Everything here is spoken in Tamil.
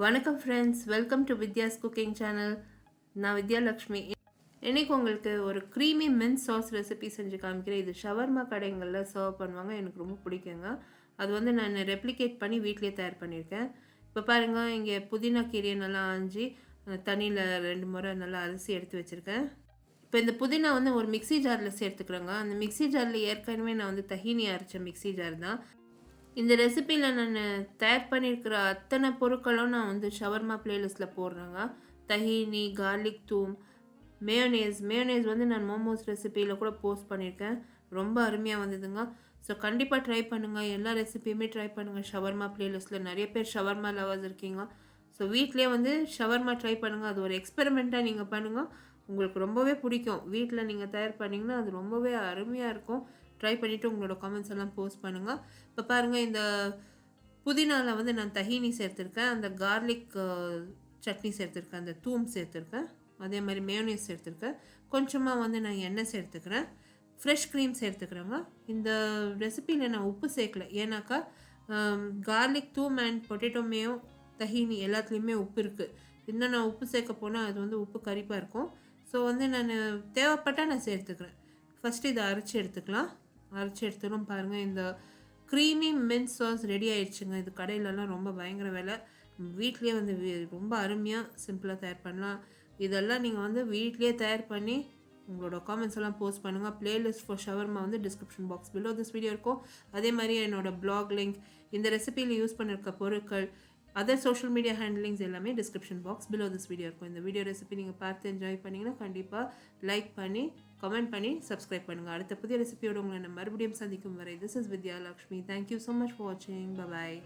வணக்கம் friends, welcome to Vidya's cooking channel. நான் வித்யாலக்ஷ்மி. இன்றைக்கி உங்களுக்கு ஒரு க்ரீமி மின்ட் சாஸ் ரெசிபி செஞ்சு காமிக்கிறேன். இது ஷவர்மா கடைகளில் சர்வ் பண்ணுவாங்க. எனக்கு ரொம்ப பிடிக்குங்க. அது வந்து நான் ரெப்ளிகேட் பண்ணி வீட்டிலே தயார் பண்ணியிருக்கேன். இப்போ பாருங்கள், இங்கே புதினா கீரையை நல்லா ஆஞ்சி தண்ணியில் 2 முறை நல்லா அரிசி எடுத்து வச்சுருக்கேன். இப்போ இந்த புதினா வந்து ஒரு மிக்சி ஜாரில் சேர்த்துக்கிறேங்க. அந்த மிக்சி ஜாரில் ஏற்கனவே நான் வந்து தஹீனி அரைச்ச மிக்சி ஜார் தான். இந்த ரெசிபியில் நான் தயார் பண்ணியிருக்கிற அத்தனை பொருட்களும் நான் வந்து ஷவர்மா பிளேலிஸ்ட்டில் போடுறேங்க. தஹீனி, கார்லிக் தூம், மேயோனேஸ் வந்து நான் மோமோஸ் ரெசிபியில் கூட போஸ்ட் பண்ணியிருக்கேன். ரொம்ப அருமையாக வந்ததுங்க. ஸோ கண்டிப்பாக ட்ரை பண்ணுங்கள். எல்லா ரெசிபியுமே ட்ரை பண்ணுங்கள். ஷவர்மா பிளேலிஸ்ட்டில் நிறைய பேர் ஷவர்மா லவர்ஸ் இருக்கீங்க. ஸோ வீட்டிலே வந்து ஷவர்மா ட்ரை பண்ணுங்கள். அது ஒரு எக்ஸ்பெரிமெண்ட்டாக நீங்கள் பண்ணுங்கள். உங்களுக்கு ரொம்பவே பிடிக்கும். வீட்டில் நீங்கள் தயார் பண்ணிங்கன்னா அது ரொம்பவே அருமையாக இருக்கும். ட்ரை பண்ணிவிட்டு உங்களோட காமெண்ட்ஸ் எல்லாம் போஸ்ட் பண்ணுங்கள். இப்போ பாருங்கள், இந்த புதினாவில் வந்து நான் தஹீனி சேர்த்துருக்கேன், அந்த கார்லிக் சட்னி சேர்த்துருக்கேன், அந்த தூம் சேர்த்துருக்கேன், அதே மாதிரி மேயோனேஸ் சேர்த்துருக்கேன். கொஞ்சமாக வந்து நான் எண்ணெய் சேர்த்துக்கிறேன், ஃப்ரெஷ் க்ரீம் சேர்த்துக்கிறேங்க. இந்த ரெசிபியில் நான் உப்பு சேர்க்கல, ஏன்னாக்கா garlic toum and potato mayo tahini எல்லாத்துலேயுமே உப்பு இருக்குது. இன்னும் நான் உப்பு சேர்க்க போனால் அது வந்து உப்பு கரிப்பாக இருக்கும். ஸோ வந்து நான் தேவைப்பட்டால் நான் சேர்த்துக்கிறேன். ஃபஸ்ட்டு இதை அரைச்சி எடுத்துக்கலாம். அரைச்சி எடுத்துடும் பாருங்கள். இந்த க்ரீமி மின்ட் சாஸ் ரெடி ஆயிடுச்சுங்க. இது கடையிலலாம் ரொம்ப பயங்கர விலை. வீட்லேயே வந்து ரொம்ப அருமையாக சிம்பிளாக தயார் பண்ணலாம். இதெல்லாம் நீங்கள் வந்து வீட்லேயே தயார் பண்ணி உங்களோட காமெண்ட்ஸ் எல்லாம் போஸ்ட் பண்ணுங்கள். பிளேலிஸ்ட் ஃபார் ஷவர்மா வந்து description box below this video இருக்கும். அதே மாதிரி என்னோடய பிளாக் லிங்க், இந்த ரெசிபியில் யூஸ் பண்ணியிருக்க பொருட்கள், அதர் சோஷியல் மீடியா ஹேண்ட்லிங்ஸ் எல்லாமே description box below this video இருக்கும். இந்த வீடியோ ரெசிபி நீங்கள் பார்த்து என்ஜாய் பண்ணிங்கன்னா கண்டிப்பாக லைக் பண்ணி கமெண்ட் பண்ணி சப்ஸ்கிரைப் பண்ணுங்கள். அடுத்த புதிய ரெசிபியோடு உங்களை நான் மறுபடியும் சந்திக்கும் வரை, this is Vidyalakshmi. Thank you so much for வாட்சிங். பாய்.